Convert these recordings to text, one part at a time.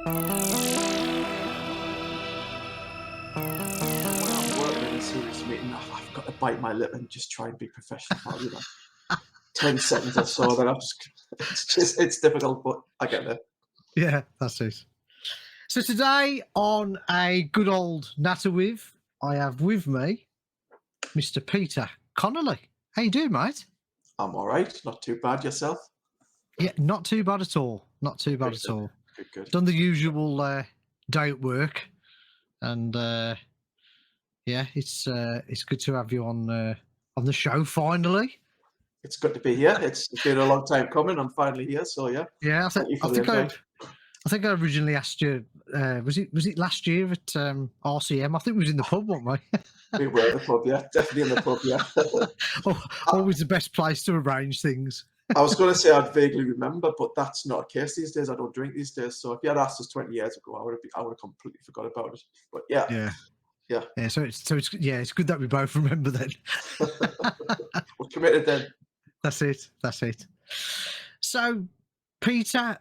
When I'm working in a serious meeting, I've got to bite my lip and just try and be professional for, 10 seconds or so, then it's difficult, but I get there. Yeah, that's it. So today on a good old Natter With, I have with me Mr. Peter Connelly. How you doing, mate? I'm all right, not too bad. Yourself? Yeah, not too bad at all. Not too bad at all. Good. Done the usual day at work, and yeah, it's good to have you on the show finally. It's good to be here. It's been a long time coming. I'm finally here, so yeah. Yeah, Thank you for the invite. I think I originally asked you. Was it last year at RCM? I think we was in the pub, weren't we? We were at the pub, yeah. Definitely in the pub, yeah. Always the best place to arrange things. I was going to say I'd vaguely remember, but that's not the case these days. I don't drink these days. So if you had asked us 20 years ago, I would have completely forgot about it. But yeah. So it's good that we both remember then. We're committed then. That's it. So, Peter,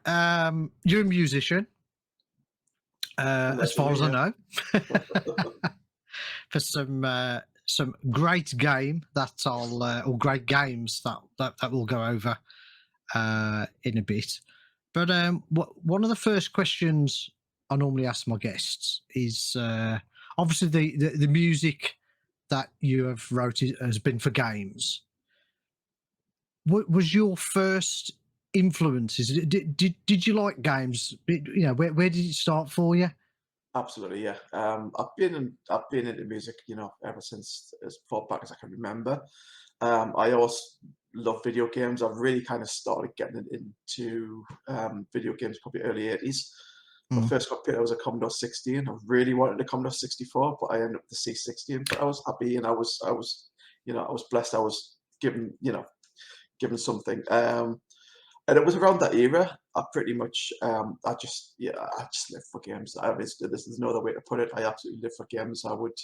you're a musician, as far as I know, for some great game that or great games that we'll go over in a bit. But one of the first questions I normally ask my guests is obviously the music that you have wrote has been for games. What was your first influences? Did you like games? Where did it start for you? Absolutely, yeah. I've been into music, ever since as far back as I can remember. I always love video games. I've really kind of started getting into video games probably early 80s. My first computer was a Commodore 16. I really wanted a Commodore 64, but I ended up with the C16. But I was happy, and I was blessed. I was given something. And it was around that era. I pretty much, I just live for games. There's no other way to put it. I absolutely live for games. I would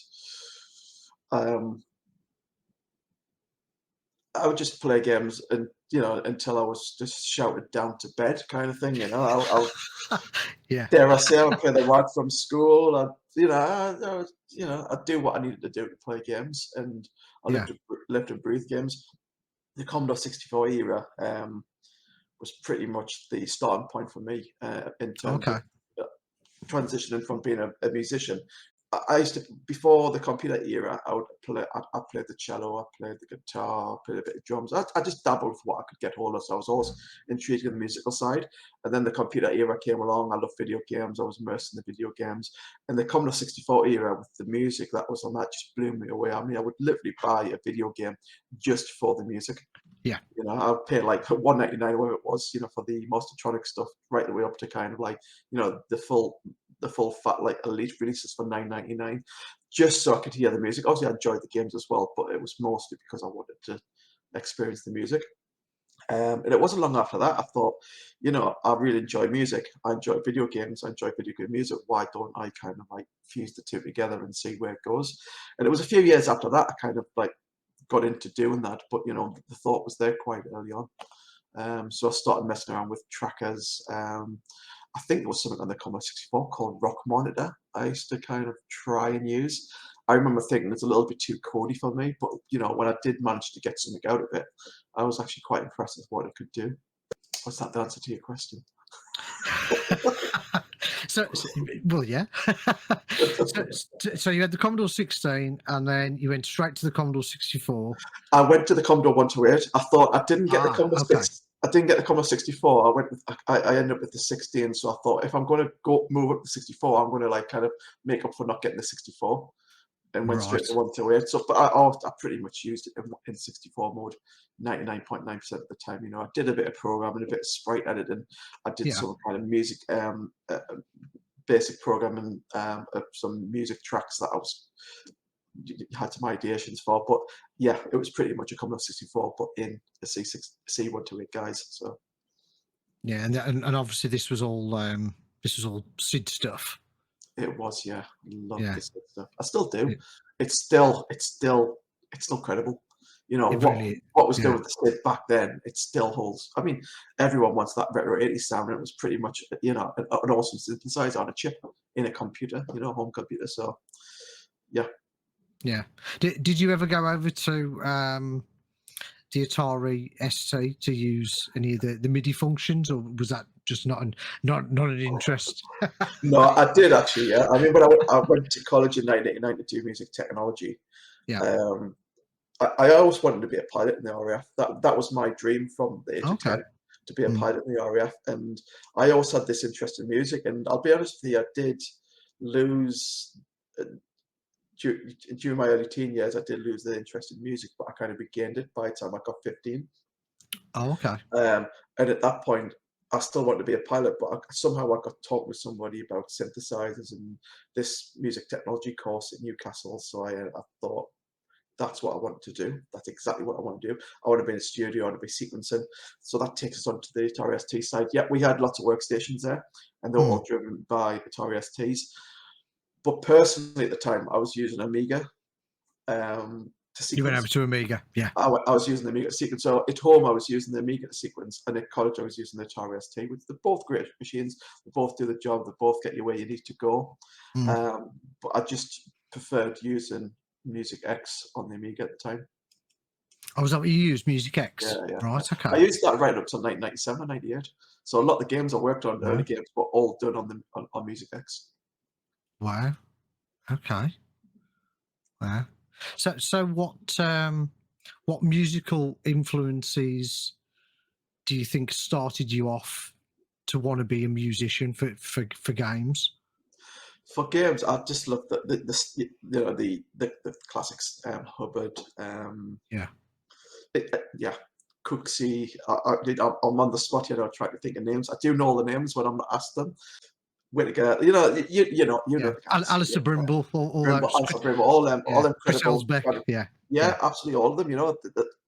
just play games and until I was just shouted down to bed, kind of thing. Yeah. Dare I say, I would play the ride from school. I'd do what I needed to do to play games, and I lived and breathed games. The Commodore 64 era was pretty much the starting point for me in terms of transitioning from being a musician. I used to, before the computer era, I played the cello, I played the guitar, I played a bit of drums. I just dabbled with what I could get hold of. So I was always intrigued in the musical side. And then the computer era came along. I loved video games. I was immersed in the video games. And the Commodore 64 era with the music that was on that just blew me away. I mean, I would literally buy a video game just for the music. Yeah. I'll pay like $1.99, whatever it was, for the Mastertronic stuff, right the way up to kind of like, the full fat like elite releases for $9.99, just so I could hear the music. Obviously, I enjoyed the games as well, but it was mostly because I wanted to experience the music. And it wasn't long after that I thought, I really enjoy music. I enjoy video games. I enjoy video game music. Why don't I kind of like fuse the two together and see where it goes? And it was a few years after that I kind of like got into doing that, but the thought was there quite early on. So I started messing around with trackers. I think there was something on the Commodore 64 called Rock Monitor I used to kind of try and use. I remember thinking it's a little bit too codey for me, but when I did manage to get something out of it, I was actually quite impressed with what it could do. Was that the answer to your question? Well, yeah. So you had the Commodore 16, and then you went straight to the Commodore 64. I went to the Commodore 128. I thought I didn't get the Commodore 6. I didn't get the Commodore 64. I ended up with the 16. So I thought if I'm going to move up to 64, I'm going to like kind of make up for not getting the 64, and went straight to 128. So, but I pretty much used it in 64 mode 99.9% of the time. I did a bit of programming, a bit of sprite editing. I did some kind of music, basic programming, some music tracks that I had some ideations for. But yeah, it was pretty much a Commodore 64, but in the C128 guys. So yeah, and obviously this was all SID stuff. It was, yeah. Loved the SID stuff. I still do. Yeah. It's still credible. You know, It really, what was done yeah, with the synth back then, it still holds. I mean, everyone wants that retro 80s sound, and it was pretty much, you know, an awesome synthesizer on a chip in a computer, you know, home computer. So, yeah. yeah. Did you ever go over to the Atari ST to use any of the MIDI functions, or was that just not an interest? No, I did actually, yeah. I mean, when I went to college in 1989 to do music technology, Yeah. um, I always wanted to be a pilot in the RAF. That was my dream from the age of Okay. 10, to be a Mm. pilot in the RAF. And I always had this interest in music. And I'll be honest with you, I did lose uh, during my early teen years. I did lose the interest in music, but I kind of regained it by the time I got 15. Oh, okay. And at that point, I still wanted to be a pilot, but somehow I got talking with somebody about synthesizers and this music technology course at Newcastle. So I thought, that's what I want to do. That's exactly what I want to do. I want to be in a studio, I want to be sequencing. So that takes us on to the Atari ST side. Yeah, we had lots of workstations there, and they were Mm. all driven by Atari STs. But personally, at the time, I was using Amiga to You went sequence. over to Amiga, yeah. I was using the Amiga to sequence. So at home, I was using the Amiga to sequence, and at college, I was using the Atari ST, which they're both great machines. They both do the job. They both get you where you need to go. Mm. But I just preferred using Music X on the Amiga at the time. Oh, was that what you used, Music Yeah, X? yeah, yeah. Right, okay. I used that right up till 1997, 98. So a lot of the games I worked on, Wow. early games, were all done on Music X. Wow. Okay. Wow. So what musical influences do you think started you off to want to be a musician for games? For games, I just love you know, the classics, Hubbard, Yeah. yeah, Cooksey. I'm on the spot here. I'm trying to think of names. I do know all the names when I'm not asked them. Whittaker, you know Yeah. the guys. Yeah, Alistair Brimble, all Brimble, those. Ansel Brimble, all them, Yeah. Chris credible. Elsbeck. Yeah. Yeah, Yeah. absolutely all of them. You know,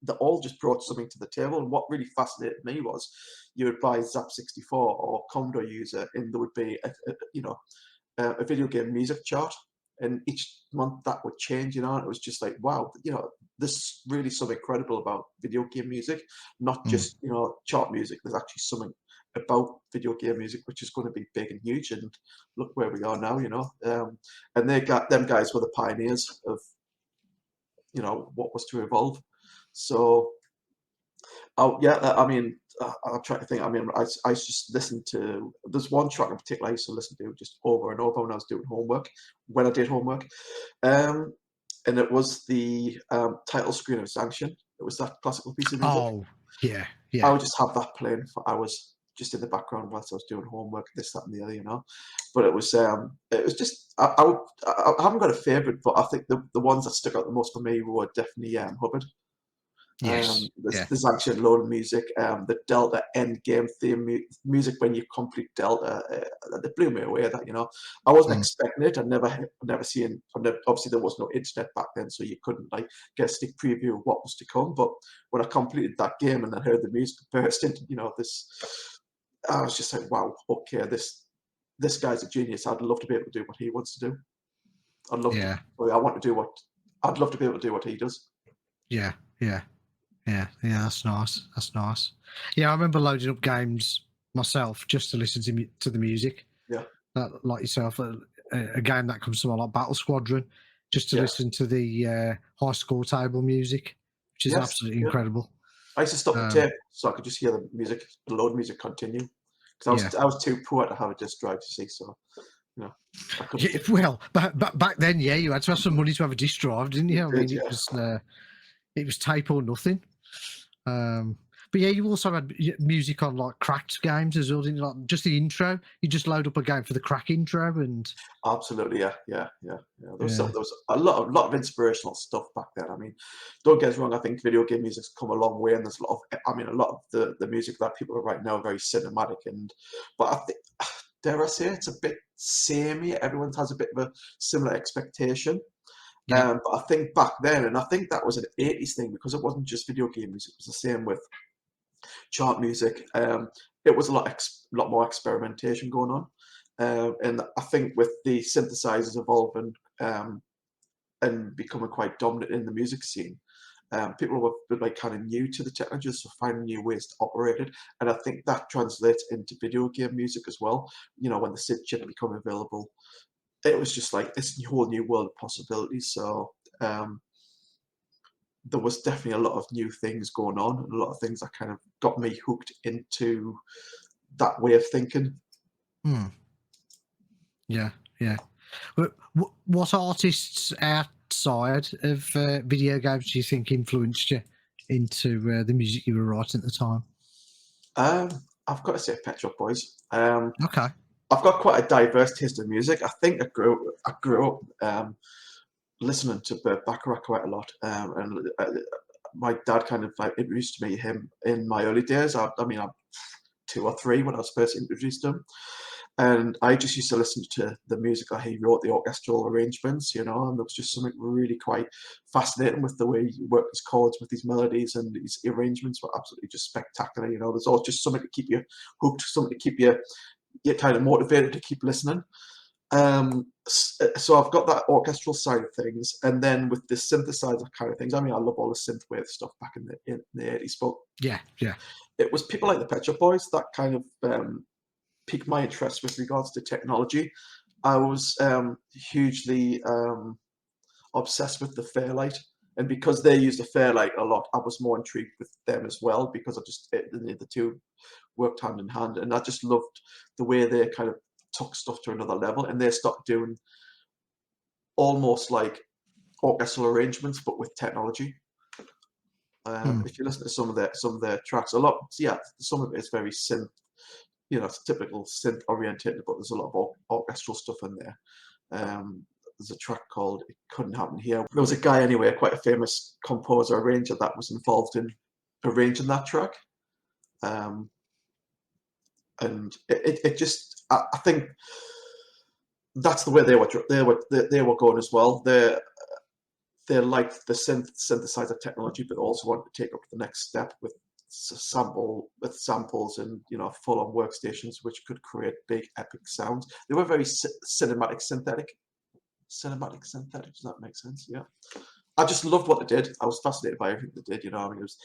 they all just brought something to the table. And what really fascinated me was you would buy Zap 64 or Commodore User, and there would be a video game music chart, and each month that would change. You know, and it was just like, wow, you know, there's really something incredible about video game music, not Mm. just, you know, chart music. There's actually something about video game music which is going to be big and huge. And look where we are now. You know, and they got them guys were the pioneers of, you know, what was to evolve. So, oh yeah, I mean, I'm trying to think. I mean, I just listened to. There's one track in particular I used to listen to just over and over when I was doing homework. When I did homework, um, and it was the title screen of Sanction. It was that classical piece of music. Oh, yeah. I Yeah. would just have that playing for hours, just in the background whilst I was doing homework, this, that, and the other, you know. But it was just I haven't got a favourite, but I think the ones that stuck out the most for me were definitely Hubbard. Yes. Yeah. There's actually a load of music. The Delta end game theme music when you complete Delta, that blew me away. That, you know, I wasn't Mm. expecting it. Never seen. Obviously, there was no internet back then, so you couldn't like get a sneak preview of what was to come. But when I completed that game and then heard the music burst into, you know, this, I was just like, wow, okay, this guy's a genius. I'd love to be able to do what he wants to do. I'd love to. Yeah. I want to do what. I'd love to be able to do what he does. Yeah. Yeah. Yeah. Yeah. That's nice. That's nice. Yeah, I remember loading up games myself just to listen to the music. Yeah. Like yourself, a game that comes to mind like Battle Squadron, just to Yes. listen to the high score table music, which is Yes. absolutely Yeah. incredible. I used to stop the Um, tape so I could just hear the music, the load music continue. yeah. Because I was too poor to have a disc drive, to see, so, you know, I couldn't. Yeah, well, back then, yeah, you had to have some money to have a disc drive, didn't you? I Did, mean, yeah. it was tape or nothing. But yeah, you also had music on like cracked games as well, didn't you? Like just the intro, you just load up a game for the crack intro, and Absolutely, yeah, yeah, yeah, yeah. yeah, There was a lot of inspirational stuff back then. I mean, don't get us wrong. I think video game music's come a long way, and there's a lot of. I mean, a lot of the music that people are writing now are very cinematic, but I think, dare I say, it's a bit samey. Everyone has a bit of a similar expectation. yeah, But I think back then, and I think that was an 80s thing because it wasn't just video game music. It was the same with chart music. It was lot more experimentation going on. And I think with the synthesizers evolving and becoming quite dominant in the music scene, people were like kind of new to the technology, so finding new ways to operate it. And I think that translates into video game music as well. You know, when the synth chip became available, it was just like this whole new world of possibilities. So there was definitely a lot of new things going on, and a lot of things that kind of got me hooked into that way of thinking. Yeah, yeah. What artists outside of video games do you think influenced you into the music you were writing at the time? I've got to say Pet Shop Boys. Okay. I've got quite a diverse taste in music. I think I grew up listening to Burt Bacharach quite a lot, and my dad kind of like introduced me him in my early days. I mean, I'm 2 or 3 when I was first introduced to him, and I just used to listen to the music that he wrote, the orchestral arrangements, you know, and there was just something really quite fascinating with the way he worked his chords with these melodies, and these arrangements were absolutely just spectacular. You know, there's always just something to keep you hooked, something to keep you kind of motivated to keep listening. So I've got that orchestral side of things, and then with the synthesizer kind of things. I mean, I love all the synthwave stuff back in the 80s, but Yeah, yeah. it was people like the Pet Shop Boys that kind of piqued my interest with regards to technology. I was hugely obsessed with the Fairlight, and because they used the Fairlight a lot, I was more intrigued with them as well, because the two worked hand in hand, and I just loved the way they kind of took stuff to another level, and they started doing almost like orchestral arrangements, but with technology. If you listen to some of their tracks, a lot, yeah, some of it is very synth, you know, it's typical synth oriented, but there's a lot of orchestral stuff in there. There's a track called "It Couldn't Happen Here." There was a guy anyway, quite a famous composer arranger, that was involved in arranging that track, and it just, I think that's the way they were going as well. They liked the synthesizer technology, but also wanted to take up the next step with samples and, you know, full-on workstations which could create big epic sounds. They were very cinematic synthetic. Does that make sense? Yeah. I just loved what they did. I was fascinated by everything they did. You know, I mean, it was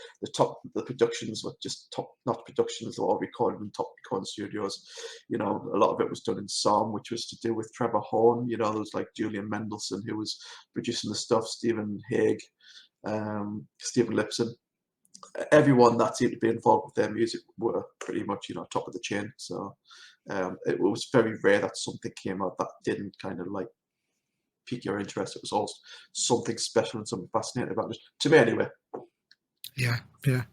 the productions were just top-notch productions. They were all recorded in top recording studios. You know, a lot of it was done in song, which was to do with Trevor Horn. You know, there was like Julian Mendelssohn who was producing the stuff, Stephen Haig, Stephen Lipson. Everyone that seemed to be involved with their music were pretty much, you know, top of the chain. So it was very rare that something came out that didn't kind of like pique your interest. It was all something special and something fascinating about it, to me anyway. Yeah, yeah.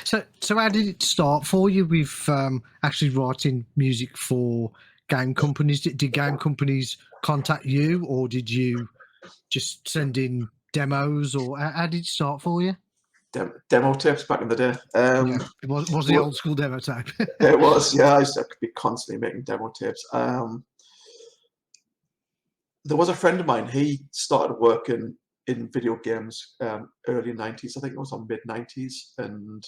So how did it start for you with actually writing music for game companies? Did game companies contact you, or did you just send in demos, or how did it start for you? Demo tapes back in the day. Yeah, it was the old school demo tape. It was, yeah. I used to be constantly making demo tapes. There was a friend of mine. He started working in video games early 90s. I think it was on mid 90s, and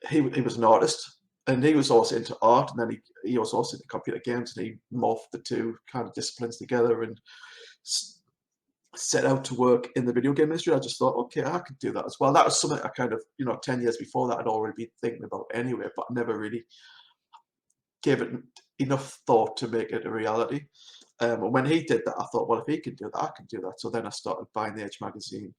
he was an artist, and he was also into art, and then he was also into computer games, and he morphed the two kind of disciplines together and set out to work in the video game industry. I just thought, okay, I could do that as well. That was something I kind of, you know, 10 years before that I'd already been thinking about anyway, but I never really gave it enough thought to make it a reality. And when he did that, I thought, well, if he can do that, I can do that. So then I started buying the Edge magazine.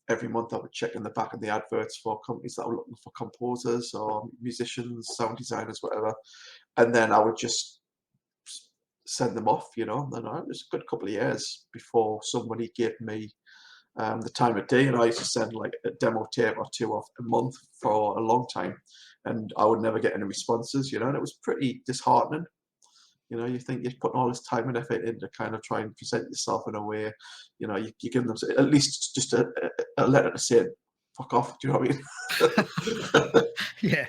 Every month I would check in the back of the adverts for companies that were looking for composers or musicians, sound designers, whatever. And then I would just send them off, you know. And it was a good couple of years before somebody gave me the time of day. And I used to send like a demo tape or two off a month for a long time. And I would never get any responses, you know, and it was pretty disheartening. You know, you think you're putting all this time and effort in to kind of try and present yourself in a way, you know, you give them at least just a letter to say, fuck off, do you know what I mean? Yeah.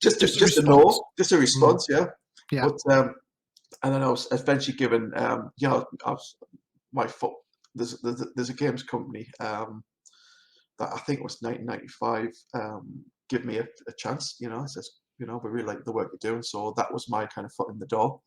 just a a response. no, just a response, yeah. Yeah. But, and then I was eventually given, you know, there's a games company that I think it was 1995, give me a chance, you know, it says, you know, we really like the work you're doing. So that was my kind of foot in the door.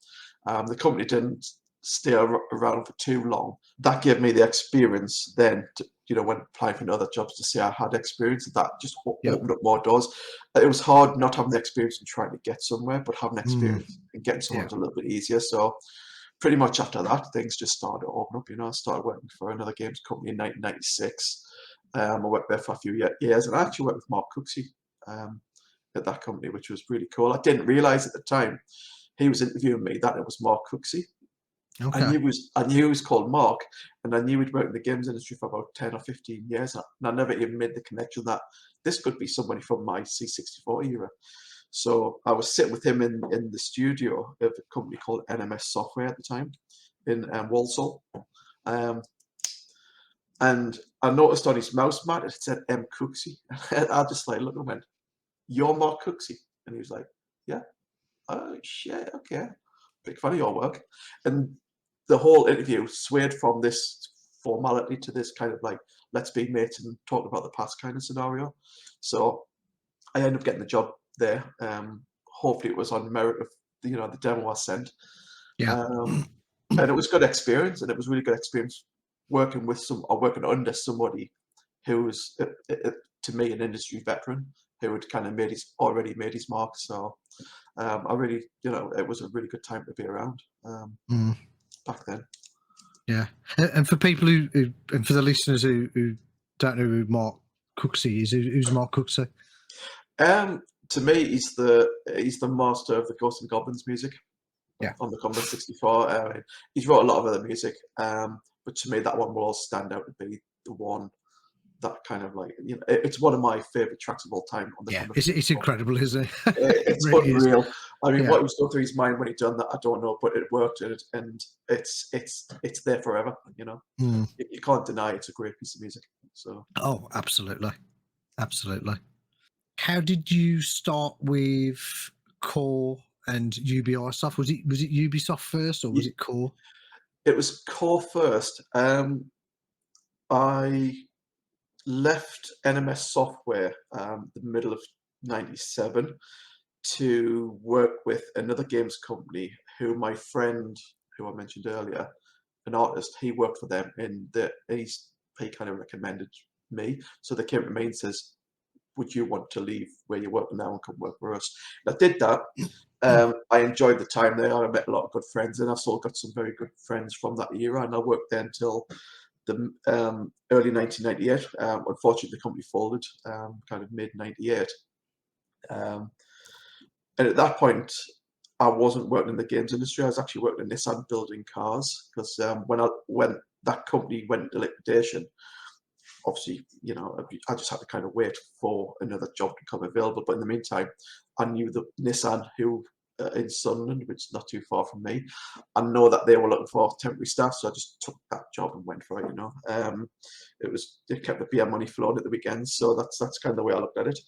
The company didn't stay around for too long. That gave me the experience then when applying for other jobs to say I had experience. That just Yep. opened up more doors. It was hard not having experience and trying to get somewhere, but having experience and getting somewhere was a little bit easier. So pretty much after that, things just started to open up. I started working for another games company in 1996. I worked there for a few years, and I actually worked with Mark Cooksey at that company, which was really cool. I didn't realize at the time he was interviewing me that it was Mark Cooksey. Okay. I knew he was called Mark, and I knew he'd worked in the games industry for about 10 or 15 years, and I never even made the connection that this could be somebody from my C64 era. So I was sitting with him in the studio of a company called NMS Software at the time in Walsall. And I noticed on his mouse mat it said M. Cooksey. I just looked and went, "You're Mark Cooksey?" And he was like, "Yeah." "Oh shit, okay. Big fan of your work." And the whole interview swayed from this formality to this kind of let's be mates and talk about the past kind of scenario. So I ended up getting the job there. Hopefully it was on merit of the demo I sent. Yeah. And it was good experience, and it was really good experience working under somebody who was to me an industry veteran who had kind of already made his mark. So I really, it was a really good time to be around back then. Yeah, and for people who and for the listeners who don't know who Mark Cooksey is, who's Mark Cooksey? To me, he's the master of the Ghosts and Goblins music. Yeah. On the Commodore 64. He's wrote a lot of other music, but to me that one will all stand out to be the one that kind of it's one of my favorite tracks of all time on the Commodore 64. It's incredible, isn't it? It's It really unreal. is. I mean, what was going through his mind when he done that, I don't know, but it worked, and it's there forever. You can't deny it's a great piece of music. So. Oh, absolutely. How did you start with Core and UBI stuff? Was it Ubisoft first, or was it Core? It was Core first. I left NMS Software the middle of '97 to work with another games company who my friend, who I mentioned earlier, an artist, he worked for them, and he kind of recommended me. So they came to me and says, "Would you want to leave where you're working now and come work for us?" And I did that. I enjoyed the time there. I met a lot of good friends, and I still got some very good friends from that era. And I worked there until the early 1998. Unfortunately, the company folded, kind of mid '98. And at that point, I wasn't working in the games industry. I was actually working in Nissan building cars, because when that company went into liquidation, obviously, I just had to kind of wait for another job to come available. But in the meantime, I knew the Nissan who in Sunderland, which is not too far from me. I know that they were looking for temporary staff, so I just took that job and went for it. It kept the beer money flowing at the weekends, so that's kind of the way I looked at it.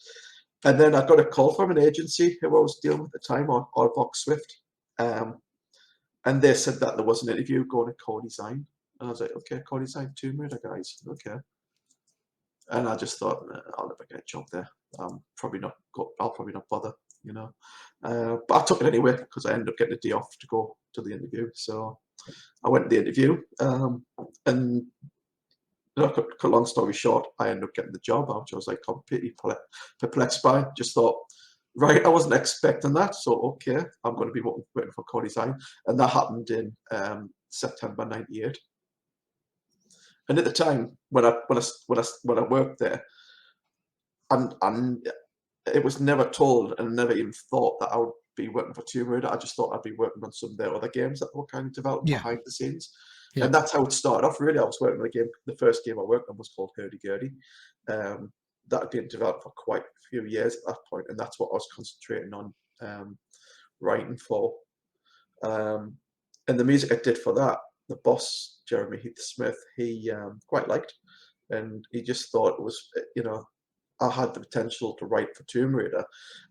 And then I got a call from an agency who I was dealing with at the time, or Vox Swift, and they said that there was an interview going to Core Design, and I was like, okay, Core Design, Tombraider guys, okay. And I just thought, I'll never get a job there. I'll probably not bother, But I took it anyway, because I ended up getting a day off to go to the interview. So I went to the interview, and cut long story short, I ended up getting the job, which I was completely perplexed by. Just thought, right, I wasn't expecting that. So okay, I'm going to be working for Core Design, and that happened in September '98. And at the time, when I worked there, and it was never told, and never even thought that I would be working for Tombraider. I just thought I'd be working on some of their other games that were kind of developed behind the scenes. Yeah. And that's how it started off, really. I was working on a game. The first game I worked on was called Hurdy-Gurdy. That had been developed for quite a few years at that point, and that's what I was concentrating on writing for. And the music I did for that, the boss, Jeremy Heath Smith, he quite liked, and he just thought it was, I had the potential to write for Tombraider,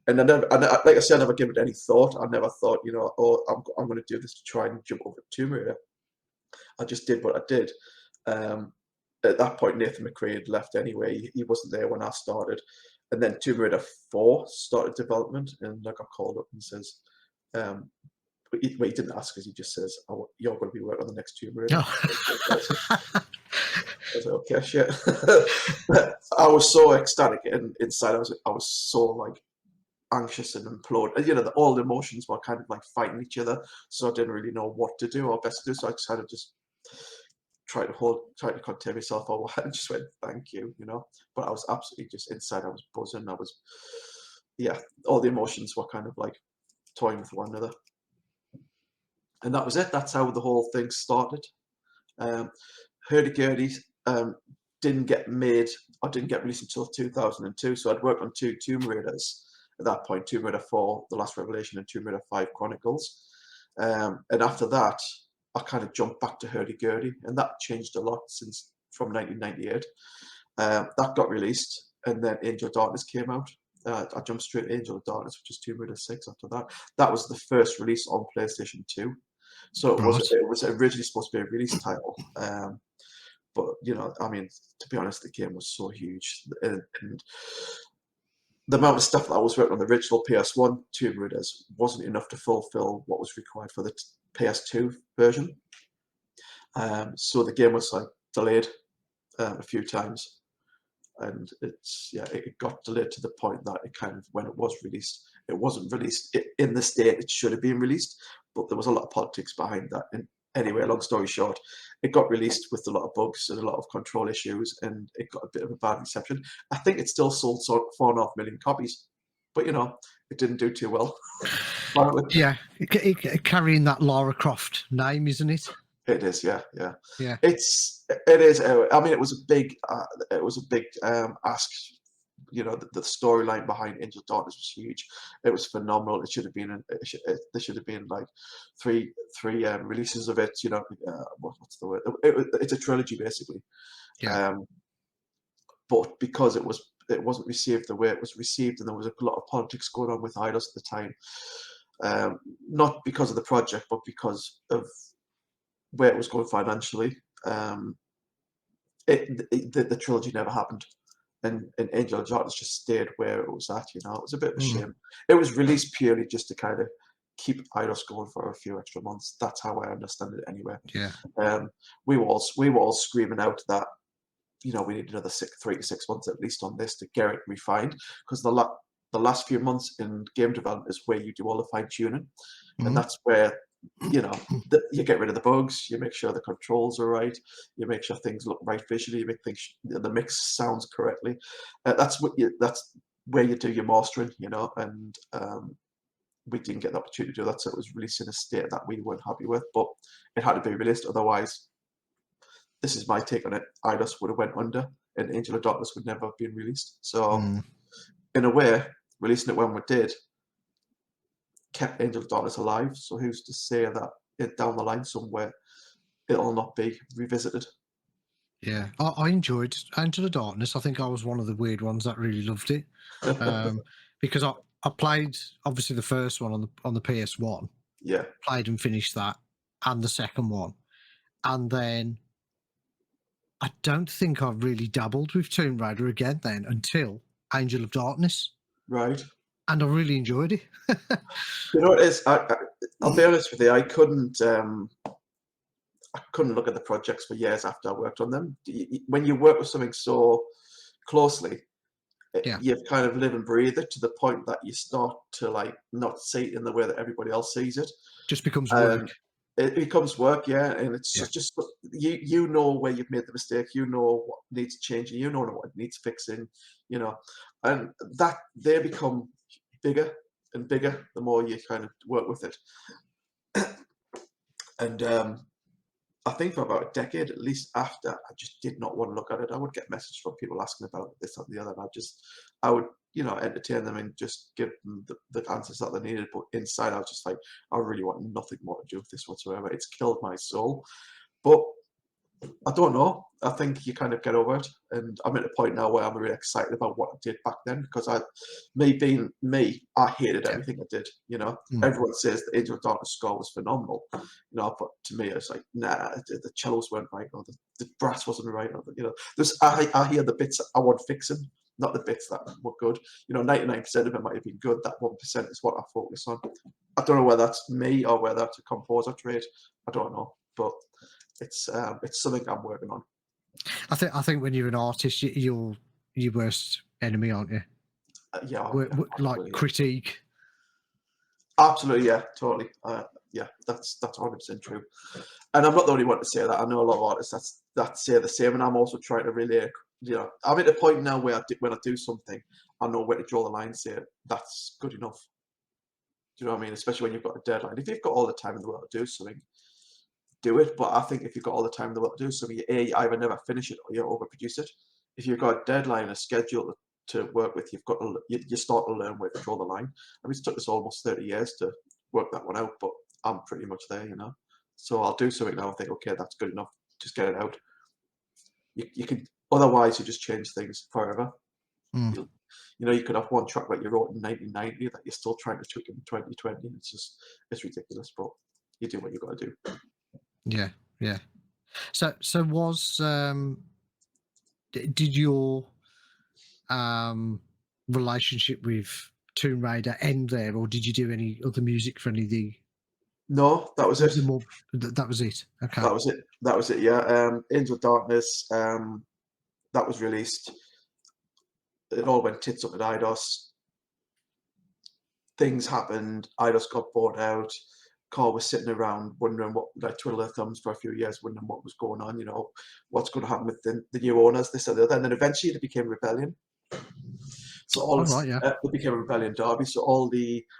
and like I said, I never gave it any thought. I never thought, I'm going to do this to try and jump over to Tombraider. I just did what I did. At that point, Nathan McCrea had left anyway. He wasn't there when I started, and then Tombraider 4 started development, and I got called up and says, but he didn't ask us. He just says, "You're going to be working on the next Tombraider." Oh. was like, okay, shit. I was so ecstatic, and inside I was so like anxious and implode. You know, all the emotions were kind of like fighting each other, so I didn't really know what to do or best to do. So I kind of just tried to contain myself for a while and just went, thank you, you know. But I was absolutely just inside. I was buzzing. I was, yeah, all the emotions were kind of like toying with one another, and that was it. That's how the whole thing started. Hurdy-gurdy didn't get made or didn't get released until 2002. So I'd worked on two Tomb Raiders at that point, Tomb Raider 4, The Last Revelation, and Tomb Raider 5 Chronicles. And after that, I kind of jumped back to hurdy-gurdy, and that changed a lot since from 1998. That got released, and then Angel of Darkness came out. I jumped straight to Angel of Darkness, which is Tomb Raider 6 after that. That was the first release on PlayStation 2. So it Right. was originally supposed to be a release title. But, you know, I mean, to be honest, the game was so huge. And the amount of stuff that I was working on the original PS1 Tomb Raiders wasn't enough to fulfill what was required for the PS2 version. So the game was like delayed a few times, and it got delayed to the point that it kind of, when it was released, it wasn't released in the state it should have been released, but there was a lot of politics behind that. And anyway, long story short, it got released with a lot of bugs and a lot of control issues, and it got a bit of a bad reception. I think it still sold 4.5 million copies, but you know, it didn't do too well. Yeah, carrying that Lara Croft name, isn't it? It is, yeah. Yeah. It is. I mean, it was a big ask. You know, the storyline behind Angel of Darkness was huge. It was phenomenal. It should have been. There should have been like three releases of it. You know, what's the word? It's a trilogy basically. Yeah. But because it wasn't received the way it was received, and there was a lot of politics going on with Eidos at the time. Not because of the project, but because of where it was going financially. The trilogy never happened, and Angel of Darkness just stayed where it was at. You know, it was a bit of a shame. It was released purely just to kind of keep Eidos going for a few extra months. That's how I understand it, anyway. Yeah. We were all screaming out that, you know, we need another 3 to 6 months at least on this to get it refined, because the last few months in game development is where you do all the fine tuning, and that's where, you know, you get rid of the bugs, you make sure the controls are right, you make sure things look right visually, you make things, the mix sounds correctly. That's where you do your mastering, you know. And we didn't get the opportunity to do that, so it was released in a state that we weren't happy with, but it had to be released. Otherwise, this is my take on it, Eidos would have went under, and Angel of Darkness would never have been released. So in a way, releasing it when we did kept Angel of Darkness alive. So who's to say that down the line somewhere it'll not be revisited? Yeah, I enjoyed Angel of Darkness. I think I was one of the weird ones that really loved it, because I played obviously the first one on the PS1, Yeah, played and finished that, and the second one, and then I don't think I really dabbled with Tomb Raider again then until Angel of Darkness, right. and I really enjoyed it. You know what it is? I'll be honest with you. I couldn't look at the projects for years after I worked on them. When you work with something so closely, Yeah, you've kind of live and breathe it to the point that you start to like not see it in the way that everybody else sees it. just becomes work. It becomes work, yeah, and it's Yeah. just you know where you've made the mistake, you know what needs changing, you know what needs fixing, you know, and that they become bigger and bigger the more you kind of work with it. And I think for about a decade at least after, I just did not want to look at it. I would get messages from people asking about this and the other, and I would, you know, entertain them and just give them the answers that they needed. But inside, I was just like, I really want nothing more to do with this whatsoever. It's killed my soul. But I don't know. I think you kind of get over it, and I'm at a point now where I'm really excited about what I did back then, because me being me, I hated Yeah. everything I did. You know, everyone says the Angel of Darkness score was phenomenal, you know, but to me, it's like, nah, the cellos weren't right, or the brass wasn't right, or you know, I hear the bits I want fixing, not the bits that were good. You know, 99% of it might have been good. That 1% is what I focus on. I don't know whether that's me or whether that's a composer trait. I don't know, but it's something I'm working on. I think when you're an artist, you're your worst enemy, aren't you? Yeah, yeah, Like absolutely, yeah. critique. Absolutely, yeah, totally. Yeah, that's 100% true. And I'm not the only one to say that. I know a lot of artists that say the same, and I'm also trying to relate. You know, I'm at a point now where when I do something, I know where to draw the line. Say that's good enough. Do you know what I mean? Especially when you've got a deadline. If you've got all the time in the world to do something, do it. But I think if you've got all the time in the world to do something, you either never finish it or you overproduce it. If you've got a deadline, a schedule to work with, you've got to you start to learn where to draw the line. I mean, it's took us almost 30 years to work that one out, but I'm pretty much there, you know. So I'll do something now and think, okay, that's good enough. Just get it out. You can otherwise you just change things forever. Mm. You know, you could have one track that you wrote in 1990 that you're still trying to tweak in 2020. It's ridiculous, but you do what you got to do. Yeah, yeah. So was did your relationship with Tomb Raider end there, or did you do any other music for any of No, that was it. the more? That was it. Okay. That was it. That was it. Yeah. Angel Darkness. That was released. It all went tits up at IDOS. Things happened. IDOS got bought out. Carl was sitting around wondering what, like, twiddle their thumbs for a few years, wondering what was going on. You know, what's going to happen with the new owners, this and the other. And then eventually it became Rebellion. So all All this, right. Yeah. it became a Rebellion derby. So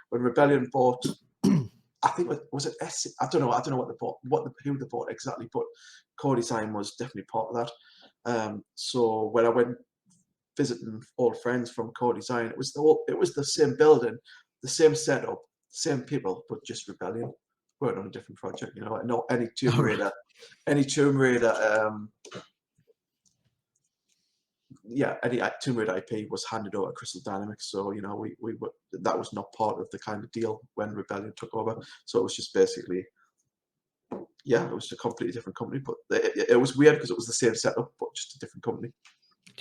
when Rebellion bought, I think was it S? I don't know what they bought, who they bought exactly, but Core Design was definitely part of that. So when I went visiting old friends from Core Design, it was the same building, the same setup, same people, but just Rebellion. Worked on a different project, you know. No, any Tomb Raider, any Tomb Raider Tomb Raider IP was handed over to Crystal Dynamics, so you know we were, that was not part of the kind of deal when Rebellion took over. So it was just basically, yeah, it was a completely different company, but it was weird because it was the same setup but just a different company.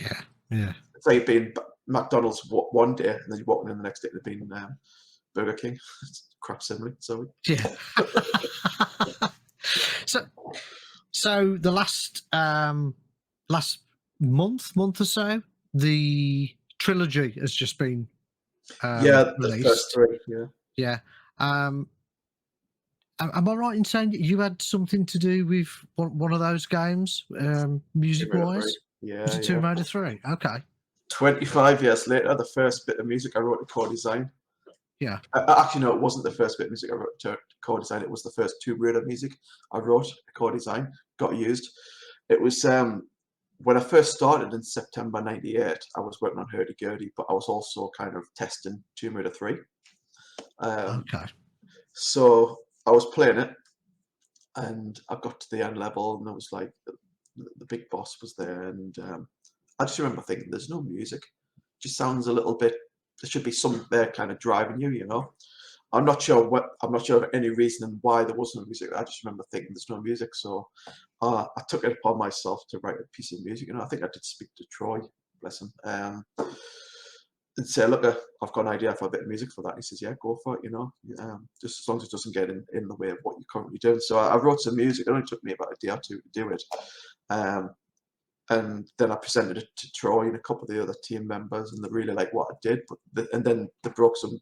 Yeah. Yeah. It's like being McDonald's one day and then you walk in the next day to being Burger King. It's crap similar. So Yeah. so so the last month or so, the trilogy has just been yeah, the first released. three, yeah. Yeah. Am I right in saying you had something to do with one of those games, Tomb Raider music-wise? 3. Was Yeah, it yeah. Tomb Raider 3? Okay. 25 years later, the first bit of music I wrote to Core Design. Yeah. Actually, no, it wasn't the first bit of music I wrote to Core Design. It was the first Tomb Raider music I wrote to Core Design, got used. It was when I first started in September '98. I was working on Hurdy Gurdy, but I was also kind of testing Tomb Raider 3. Okay. So I was playing it, and I got to the end level, and there was like the big boss was there, and I just remember thinking, "There's no music. It just sounds a little bit. There should be something there, kind of driving you, you know." I'm not sure of any reason why there was no music. I just remember thinking there's no music, so I took it upon myself to write a piece of music. You know, I think I did speak to Troy, bless him, and say, "Look, I've got an idea for a bit of music for that." And he says, "Yeah, go for it. You know, just as long as it doesn't get in the way of what you're currently doing." So I wrote some music. It only took me about a day or two to do it, and then I presented it to Troy and a couple of the other team members, and they really liked what I did. And then they broke some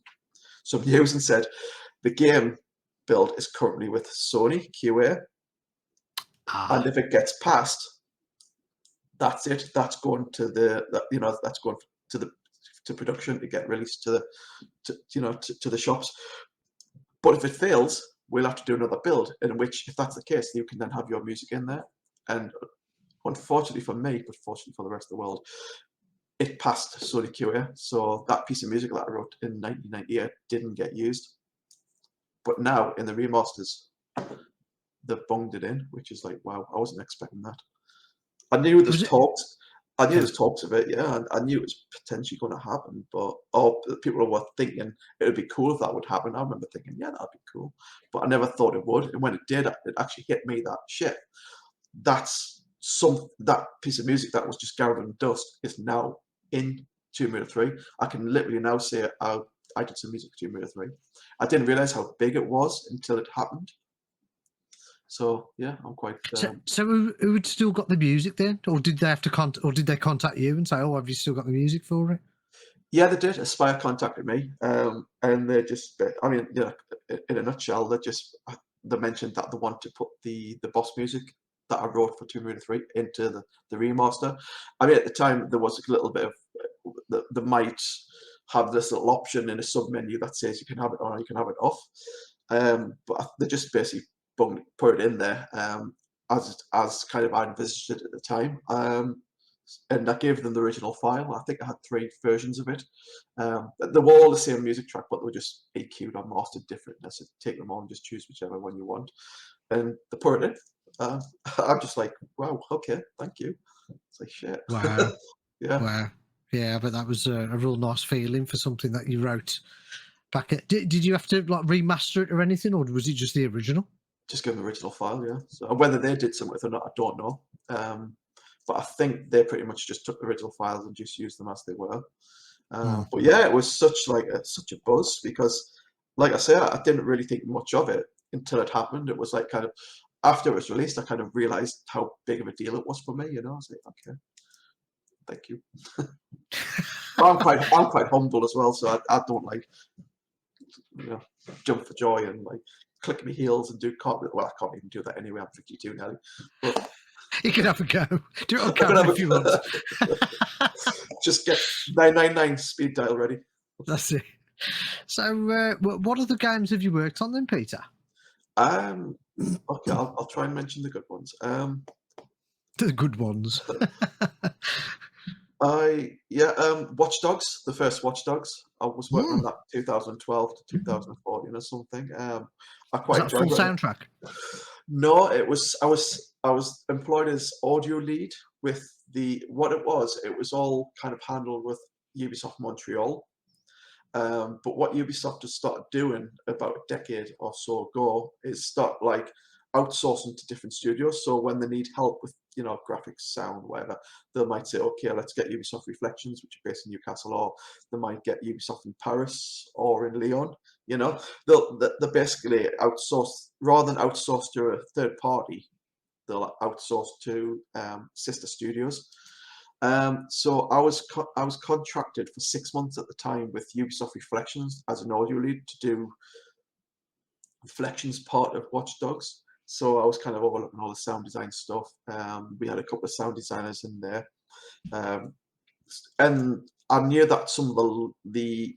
news and said the game build is currently with Sony QA, and Ah. if it gets passed, that's it. That's going to that's going to production to get released to the shops. But if it fails, we'll have to do another build. In which, if that's the case, you can then have your music in there. And unfortunately for me, but fortunately for the rest of the world, it passed Sony QA. So that piece of music that I wrote in 1998 didn't get used. But now in the remasters, they've bunged it in, which is like, wow, I wasn't expecting that. I knew Was there's it? talks. I knew Yeah. there's talks of it, yeah. I knew it was potentially going to happen, but people were thinking it would be cool if that would happen. I remember thinking, yeah, that'd be cool, but I never thought it would. And when it did, it actually hit me that shit. That piece of music that was just gathering dust is now in Tomb Raider 3. I can literally now say I did some music for Tomb Raider 3. I didn't realize how big it was until it happened. So yeah, I'm quite. So who had still got the music then, or did they have to or did they contact you and say, "Oh, have you still got the music for it?" Yeah, they did. Aspire contacted me, and they just, I mean, in a nutshell, they mentioned that they want to put the boss music that I wrote for Tomb Raider 3 into the remaster. I mean, at the time, there was a little bit of, they might have this little option in a sub menu that says you can have it on or you can have it off. But they just basically put it in there as kind of I envisaged it at the time. And I gave them the original file. I think I had 3 versions of it. They were all the same music track, but they were just EQ'd or mastered differently. So take them on, just choose whichever one you want. And they put it in. I'm just like, wow, okay, thank you. It's like, shit. Wow, Yeah. wow, yeah. But that was a real nice feeling for something that you wrote back at. Did you have to like remaster it or anything, or was it just the original? Just give them the original file, yeah. So whether they did something with it or not, I don't know. But I think they pretty much just took the original files and just used them as they were. But yeah, it was such a buzz because, like I say, I didn't really think much of it until it happened. It was like kind of after it was released, I kind of realized how big of a deal it was for me. You know, I was like, okay, thank you. I'm quite humble as well, so I don't like, jump for joy and like click my heels and do cartwheel. Well, I can't even do that anyway. I'm 52 now. But You can have a go. Do it on I can camera have if you want. just get 999 speed dial ready. That's it. So, what other games have you worked on then, Peter? Okay, I'll try and mention the good ones. The good ones. Watchdogs, the first Watchdogs. I was working on that 2012 to 2014 or something. I Was quite that full enjoyed it. soundtrack? No, it was I was employed as audio lead with what it was all kind of handled with Ubisoft Montreal. But what Ubisoft has started doing about a decade or so ago is start like outsourcing to different studios. So when they need help with, graphics, sound, whatever, they might say, okay, let's get Ubisoft Reflections, which are based in Newcastle, or they might get Ubisoft in Paris or in Lyon. They'll basically outsource rather than outsource to a third party. They'll outsource to sister studios. So I was contracted for 6 months at the time with Ubisoft Reflections as an audio lead to do Reflections part of Watchdogs. So I was kind of overlooking all the sound design stuff. We had a couple of sound designers in there, and I knew that some of the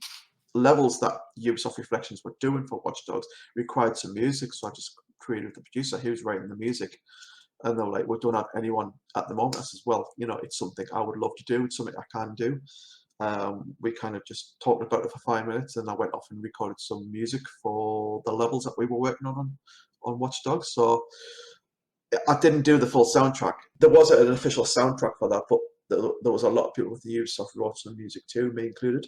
levels that Ubisoft Reflections were doing for Watchdogs required some music. So I just created the producer who was writing the music. And they were like, we don't have anyone at the moment. I says, well, it's something I would love to do. It's something I can do. We kind of just talked about it for 5 minutes, and I went off and recorded some music for the levels that we were working on Watchdogs. So I didn't do the full soundtrack. There was an official soundtrack for that, but there was a lot of people with the Ubisoft who wrote some music too, me included.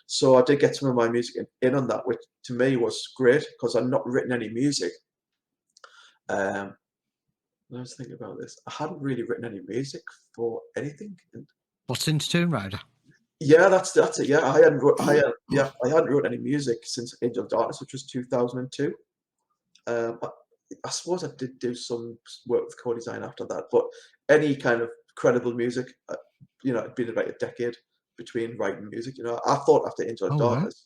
So I did get some of my music in on that, which to me was great because I'd not written any music. I was thinking about this. I hadn't really written any music for anything. What's into Tomb Raider? Yeah, that's it. Yeah, I hadn't wrote any music since Angel of Darkness, which was 2002. I suppose I did do some work with co-design after that, but any kind of credible music, it'd been about a decade between writing music. I thought after Angel of Darkness,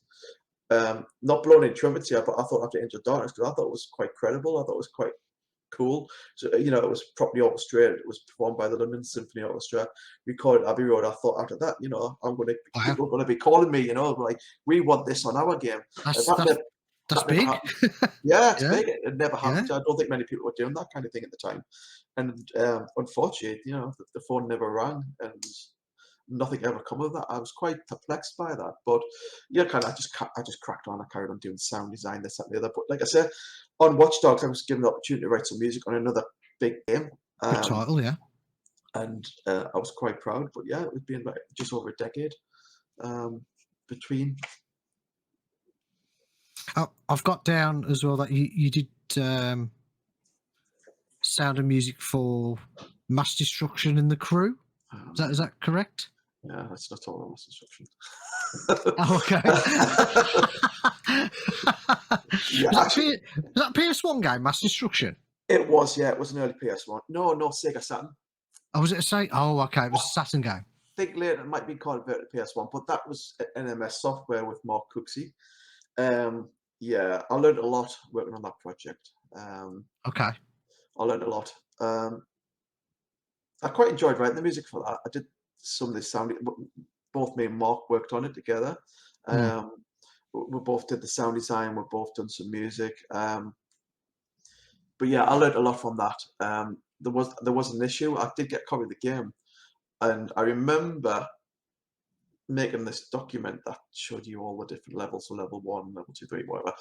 not blowing in trumpets here, but I thought after Angel of Darkness, because I thought it was quite credible. I thought it was quite cool. So, it was properly orchestrated. It was performed by the London Symphony Orchestra, recorded Abbey Road. I thought after that, people are going to be calling me, like, we want this on our game. That's big. Yeah, it's big. It never happened. I don't think many people were doing that kind of thing at the time. And unfortunately, the phone never rang and nothing ever come of that. I was quite perplexed by that. But yeah, I just cracked on. I carried on doing sound design, this, that, and the other. But like I said, on Watchdogs, I was given the opportunity to write some music on another big game. Good title, yeah. And I was quite proud. But yeah, it was been about just over a decade between. I've got down as well that you did sound and music for Mass Destruction in the Crew. Is that correct? Yeah, that's not all Mass Destruction. Oh, okay. Yeah, was that PS1 game, Mass Destruction? It was, yeah, it was an early PS1. No, no, Sega Saturn. Oh, was it a say? Oh, okay, it was a Saturn game. I think later it might be converted to PS1, but that was NMS software with Mark Cooksey. Yeah, I learned a lot working on that project. Okay. I learned a lot. I quite enjoyed writing the music for that. I did some of the sound. Both me and Mark worked on it together. Hmm. We both did the sound design. We both done some music. But yeah, I learned a lot from that. There was an issue. I did get a copy of the game, and I remember making this document that showed you all the different levels, so level 1, level 2, 3, whatever.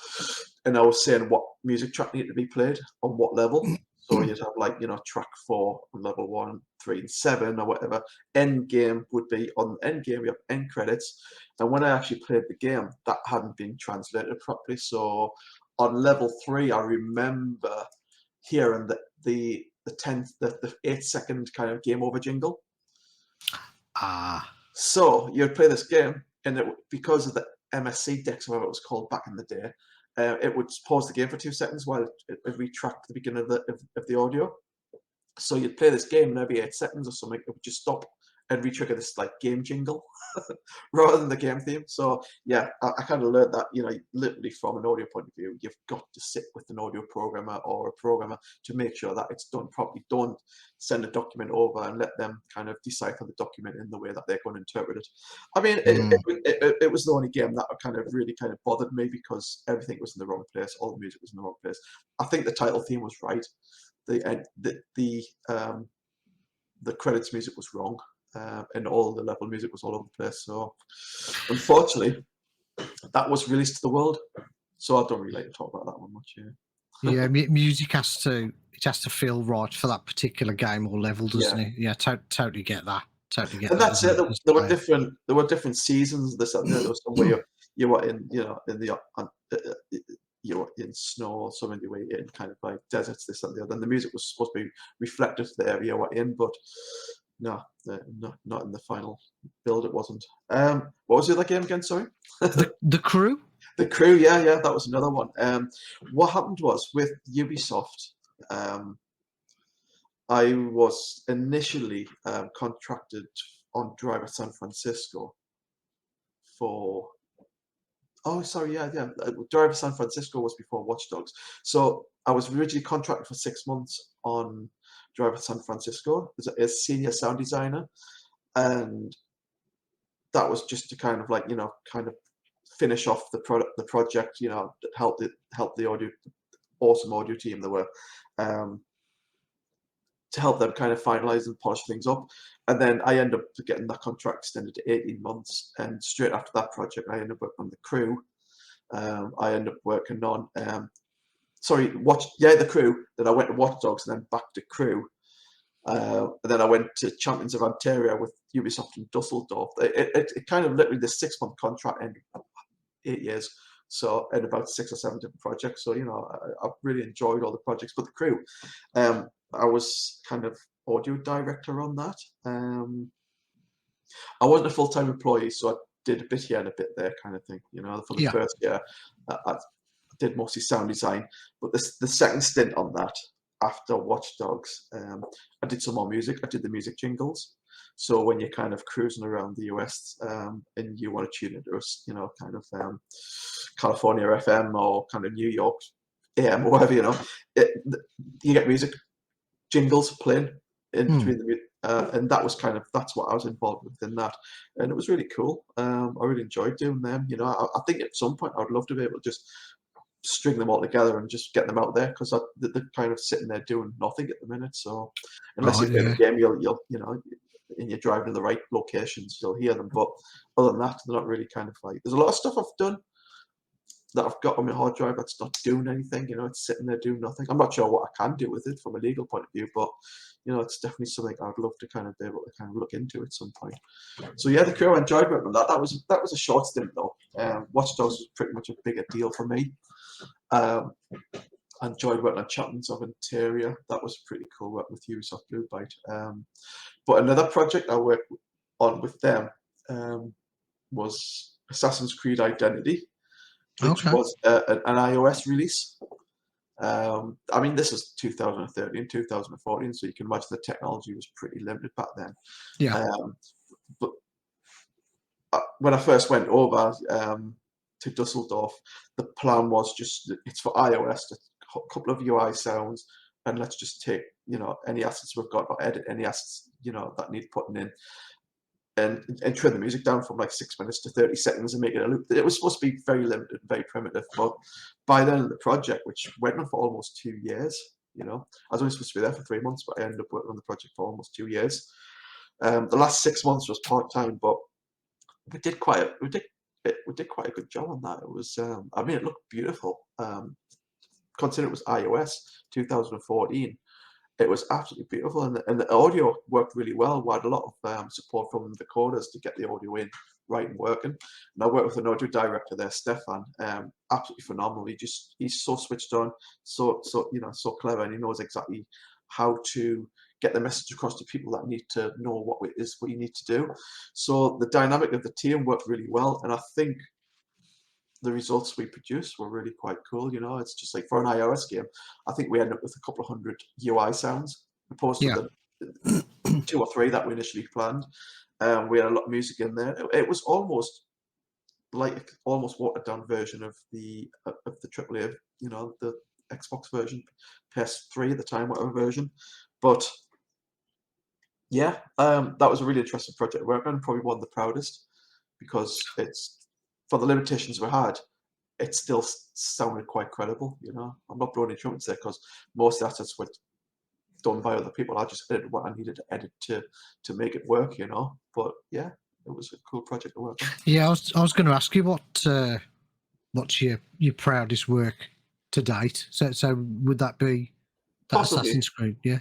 And I was saying what music track needed to be played on what level. So you'd have like, track 4 on level 1, 3, and 7 or whatever. End game would be on end game, you have end credits. And when I actually played the game, that hadn't been translated properly. So on level 3, I remember hearing the 8-second kind of game over jingle. Ah. So you'd play this game, and because of the MSC decks, whatever it was called back in the day, it would pause the game for 2 seconds while it retracked the beginning of the audio. So you'd play this game, and every 8 seconds or something, it would just stop and re-trigger this like game jingle rather than the game theme. So yeah, I kind of learned that, literally from an audio point of view, you've got to sit with an audio programmer or a programmer to make sure that it's done properly. Don't send a document over and let them kind of decipher the document in the way that they're going to interpret it. I mean, it was the only game that kind of really kind of bothered me because everything was in the wrong place. All the music was in the wrong place. I think the title theme was right. The credits music was wrong, and all the level music was all over the place. So, unfortunately, that was released to the world. So I don't really like to talk about that one much. Yeah. Yeah, music has to feel right for that particular game or level, doesn't Yeah. it? Yeah, totally get that. Totally get And that. that's it. There were different seasons. This and there was some where you were in in the you were in snow, some of you were in kind of like deserts, this and the other. And the music was supposed to be reflective of the area you were in, but no, not in the final build. It wasn't. What was the other game again? Sorry. The Crew. The Crew. Yeah, that was another one. What happened was with Ubisoft. I was initially contracted on Driver San Francisco for. Oh, sorry, yeah. Driver San Francisco was before Watchdogs. So I was originally contracted for 6 months on Driver San Francisco as a senior sound designer, and that was just to kind of like kind of finish off the project, help the awesome audio team there were. To help them kind of finalize and polish things up. And then I ended up getting that contract extended to 18 months. And straight after that project, I ended up working on The Crew. I ended up working on, The Crew. Then I went to Watchdogs and then back to Crew. And then I went to Champions of Ontario with Ubisoft in Dusseldorf. It kind of literally, the 6-month contract ended 8 years. So, and about 6 or 7 different projects. So, I've really enjoyed all the projects. But The Crew, I was kind of audio director on that. I wasn't a full-time employee, so I did a bit here and a bit there kind of thing. For the Yeah. first year, I did mostly sound design. But the second stint on that, after Watchdogs, I did some more music. I did the music jingles. So when you're kind of cruising around the US and you want to tune into us, kind of California FM or kind of New York AM or whatever, you get music jingles playing in between and that's what I was involved with in that, and it was really cool. I really enjoyed doing them. I think at some point I would love to be able to just string them all together and just get them out there because they're kind of sitting there doing nothing at the minute. So unless you play the game, you'll and you're driving to the right locations, you'll hear them. But other than that, they're not really kind of like. There's a lot of stuff I've done that I've got on my hard drive that's not doing anything. It's sitting there doing nothing. I'm not sure what I can do with it from a legal point of view, but it's definitely something I'd love to kind of be able to kind of look into at some point. So yeah, The Crew, I enjoyed working on that. That was a short stint though. Watchdogs was pretty much a bigger deal for me. I enjoyed working on Champions of Ontario. That was pretty cool working with Ubisoft Blue Byte. But another project I worked on with them was Assassin's Creed Identity, which was an iOS release. I mean, this was 2013, 2014, so you can imagine the technology was pretty limited back then. Yeah. But when I first went over to Dusseldorf, the plan was just it's for iOS, a couple of UI sounds, and let's just take any assets we've got or edit any assets that need putting in, and trim the music down from like 6 minutes to 30 seconds and make it a loop. It was supposed to be very limited, very primitive, but by then the project, which went on for almost 2 years, I was only supposed to be there for 3 months, but I ended up working on the project for almost 2 years. The last 6 months was part time, but we did quite a good job on that. It was, I mean, it looked beautiful. Considering it was iOS 2014, it was absolutely beautiful, and the audio worked really well. We had a lot of support from the coders to get the audio in right and working. And I worked with an audio director there, Stefan, absolutely phenomenal. He's so switched on, so clever, and he knows exactly how to get the message across to people that need to know what it is what you need to do. So the dynamic of the team worked really well, and I think the results we produced were really quite cool. It's just like for an iOS game, I think we ended up with a couple of hundred UI sounds opposed to Yeah. the 2 or 3 that we initially planned. We had a lot of music in there. It was almost watered down version of the AAA, the Xbox version, PS3 at the time, whatever version. But yeah, that was a really interesting project to work on. Probably one of the proudest, because it's, for the limitations we had, it still sounded quite credible. I'm not blowing any trumpets there, because most assets were done by other people. I just edited what I needed to edit to make it work. But yeah, it was a cool project to work on. Yeah, I was going to ask you what's your proudest work to date. So would that be that Possibly. Assassin's Creed? Yeah.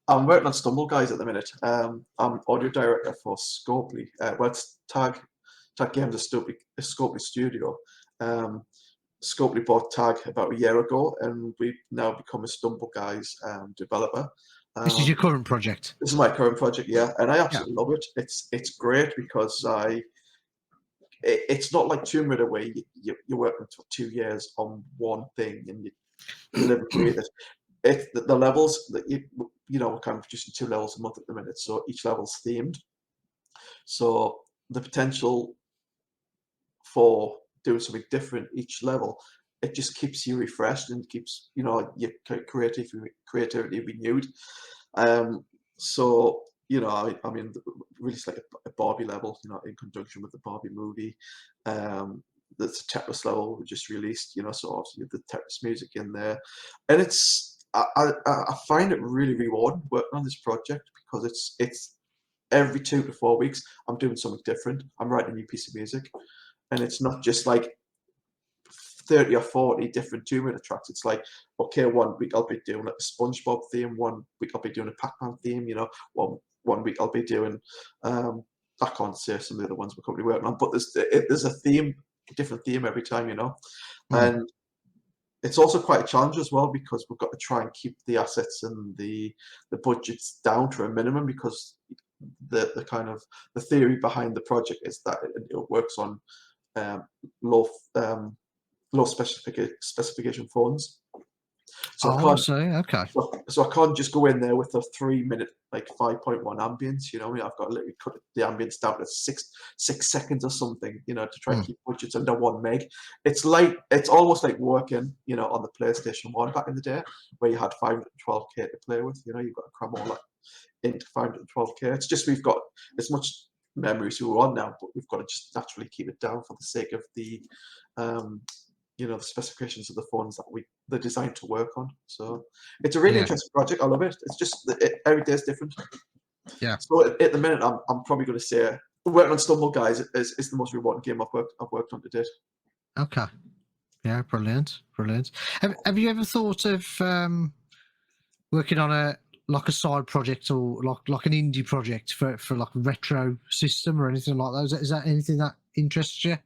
I'm working on Stumble Guys at the minute. I'm audio director for Scopely. Well, it's Tag Games, a Scopely studio. Scopely bought Tag about a year ago, and we've now become a Stumble Guys developer. This is your current project. This is my current project, yeah, and I absolutely Yeah. love it. It's great because it's not like Tomb Raider where you're working for 2 years on one thing and you deliver creative. It's the levels that we're kind of producing 2 levels a month at the minute, so each level's themed. So the potential for doing something different each level, it just keeps you refreshed and keeps your creativity renewed. So I mean, released like a Barbie level, in conjunction with the Barbie movie. There's a Tetris level we just released, so obviously you have the Tetris music in there, and I find it really rewarding working on this project, because it's every 2 to 4 weeks I'm doing something different. I'm writing a new piece of music, and it's not just like 30 or 40 different Tomb Raider tracks. It's like, okay, 1 week I'll be doing like a SpongeBob theme, 1 week I'll be doing a Pac-Man theme, one week I'll be doing I can't say some of the other ones we're currently working on, but there's a theme, different theme every time, and it's also quite a challenge as well, because we've got to try and keep the assets and the budgets down to a minimum, because the kind of the theory behind the project is that it works on low specification phones. So I can't. Okay. So I can't just go in there with a 3-minute, like 5.1 ambience. I've got to literally cut the ambience down to 6 seconds or something. To try and keep budgets under 1 meg. It's almost like working, on the PlayStation 1 back in the day, where you had 512K to play with. You've got to cram all that into 512K. It's just we've got as much memory as we want now, but we've got to just naturally keep it down for the sake of the the specifications of the phones that they're designed to work on. So it's a really interesting project. I love it. It's just every day is different. Yeah. So at the minute, I'm probably going to say working on Stumble Guys is the most rewarding game I've worked on to date. Okay. Yeah, brilliant. Have you ever thought of working on a side project, or like an indie project for like a retro system or anything like that? Is that anything that interests you?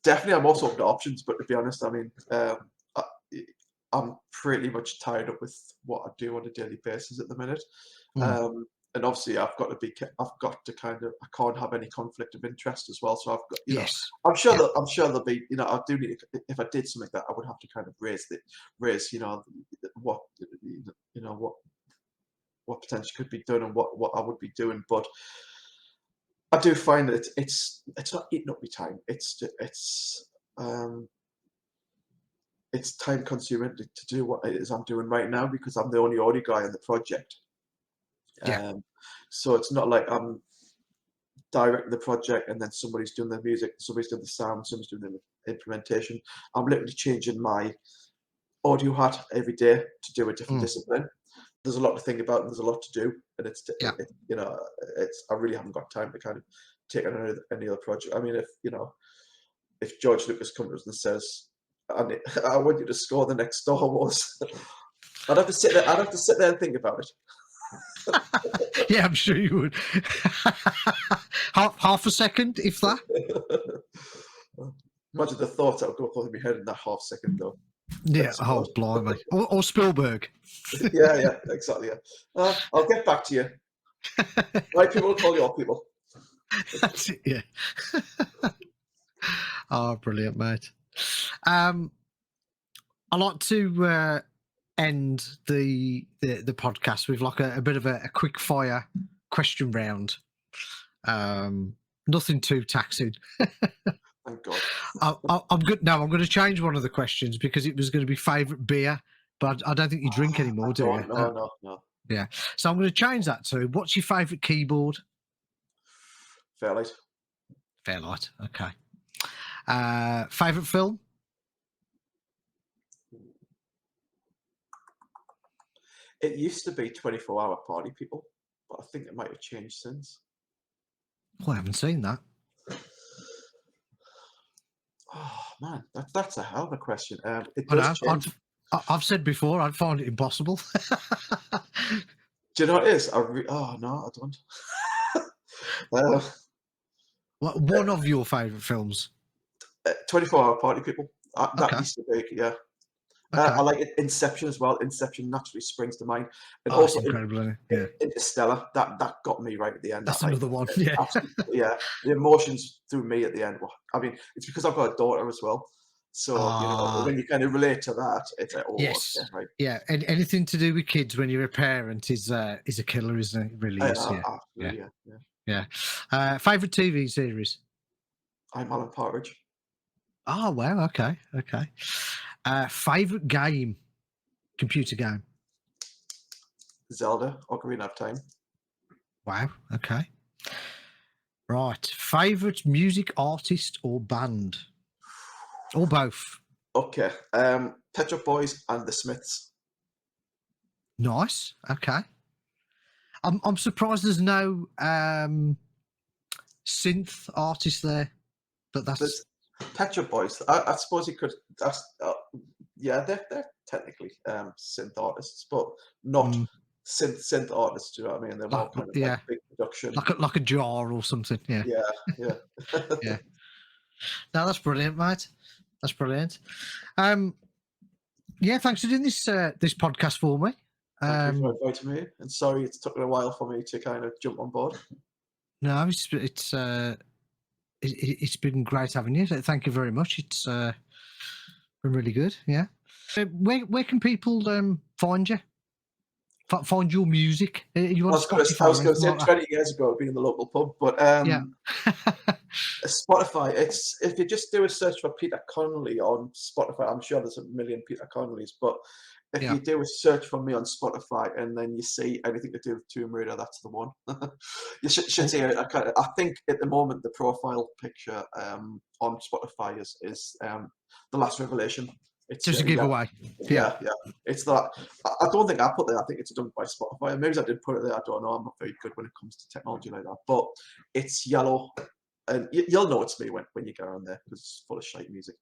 Definitely, I'm also open to options, but to be honest, I mean, I'm pretty much tied up with what I do on a daily basis at the minute. and obviously I've got to kind of, I can't have any conflict of interest as well. So I've got, Yes. I'm sure Yeah. I'm sure there'll be, I do need to, if I did something like that, I would have to kind of raise, what, what potentially could be done and what I would be doing. But I do find that it's not eating up my time. It's time consuming to do what it is I'm doing right now because I'm the only audio guy on the project. Yeah. So it's not like I'm directing the project and then somebody's doing the music, somebody's doing the sound, somebody's doing the implementation. I'm literally changing my audio hat every day to do a different discipline. There's a lot to think about and there's a lot to do, and Yeah. I really haven't got time to kind of take on any other project. I mean, if George Lucas comes to us and says, I want you to score the next Star Wars, I'd have to sit there and think about it. Yeah, I'm sure you would. half a second, if that. Imagine the thoughts that would go through my head in that half second, though. Yeah, oh, blimey. Or Spielberg. Yeah, exactly. Yeah. I'll get back to you. My people will call your people. That's it, yeah. Oh, brilliant, mate. I like to end the podcast with like a bit of a quick fire question round. Nothing too taxing. Thank God. I'm good now. I'm going to change one of the questions because it was going to be favourite beer, but I don't think you drink anymore, do you? No. Yeah. So I'm going to change that to what's your favourite keyboard? Fairlight. Fairlight. Okay. Favourite film? It used to be 24-hour Party People, but I think it might have changed since. Oh, I haven't seen that. Oh man, that's a hell of a question. It I does know. change. I've said before, I'd find it impossible. Do you know what it is? Oh no, I don't. One of your favourite films? 24-hour Party People. That Okay. used to be, yeah. Okay. I like Inception as well. Inception naturally springs to mind, and Oh, also it's incredible. Yeah. Interstellar. That got me right at the end. That's another one. Yeah. Yeah. The emotions through me at the end. I mean, it's because I've got a daughter as well. So when you kind of relate to that, it's like, oh, yes, okay, right. Yeah, and anything to do with kids when you're a parent is a killer, isn't it? It really is. Absolutely, yeah. Favorite TV series? I'm Alan Partridge. Oh wow, okay. Favorite game, computer game? Zelda, Ocarina of Time. Wow, okay. Right, favorite music artist or band, or both? Okay, Pet Shop Boys and the Smiths. Nice. Okay. I'm surprised there's no synth artist there, but that's Pet Shop Boys. I suppose you could. They're technically synth artists, but not synth artists. Do you know what I mean? They're more kind of like big production, like a jar or something. Yeah. Yeah. No, that's brilliant, mate. That's brilliant. Yeah, thanks for doing this podcast for me. Thank you for inviting me, and sorry it's taken a while for me to kind of jump on board. No, it's been great having you. Thank you very much. It's been really good. Yeah. Where can people find you? Find your music? You on Spotify? I was going to say 20 years ago, it'd be in the local pub, but Spotify. It's if you just do a search for Peter Connelly on Spotify. I'm sure there's a million Peter Connellys, but if you do a search for me on Spotify and then you see anything to do with Tomb Raider, that's the one. You should see it. I think at the moment the profile picture on Spotify is The Last Revelation. It's just a giveaway. Yeah. It's that. I don't think I put there. I think it's done by Spotify. Maybe I did put it there. I don't know. I'm not very good when it comes to technology like that. But it's yellow, and you'll know it's me when you go on there because it's full of shite music.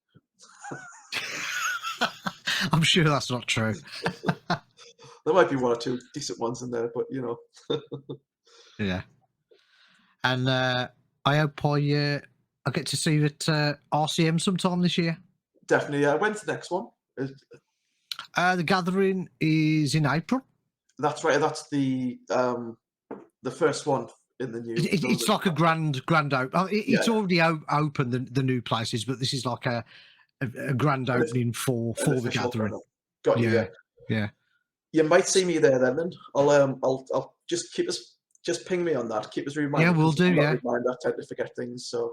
I'm sure that's not true. There might be one or two decent ones in there, but Yeah. And I hope I get to see you at RCM sometime this year. Definitely. Yeah. When's the next one? The gathering is in April. That's right. That's the the first one in the new. It's like a grand open. It's Yeah. already open the new places, but this is like a grand opening for the official gathering. kind of- Got you. Yeah. Yeah. You might see me there then. I'll just ping me on that. Keep us reminded. Yeah, we'll 'cause do, I'm not yeah. reminded. I tend to forget things. So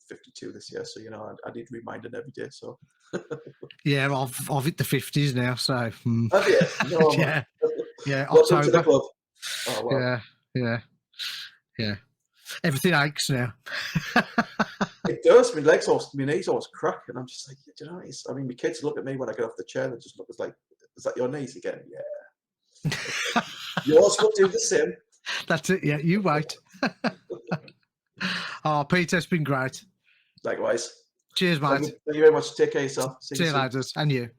52 this year. So I need reminding every day. So Yeah, I've hit the 50s now, so have you? No, yeah, yeah, welcome to the October. club. Oh wow. Yeah. Everything aches now. It does. My knees always crack, and I'm just like, you know, I mean, my kids look at me when I get off the chair and just look like, is that your knees again? Yeah. Yours will do the same. That's it. Yeah, you wait. Oh, Peter, it's been great. Likewise. Cheers, mate. Thank you very much. Take care of yourself. See you soon. later, and you.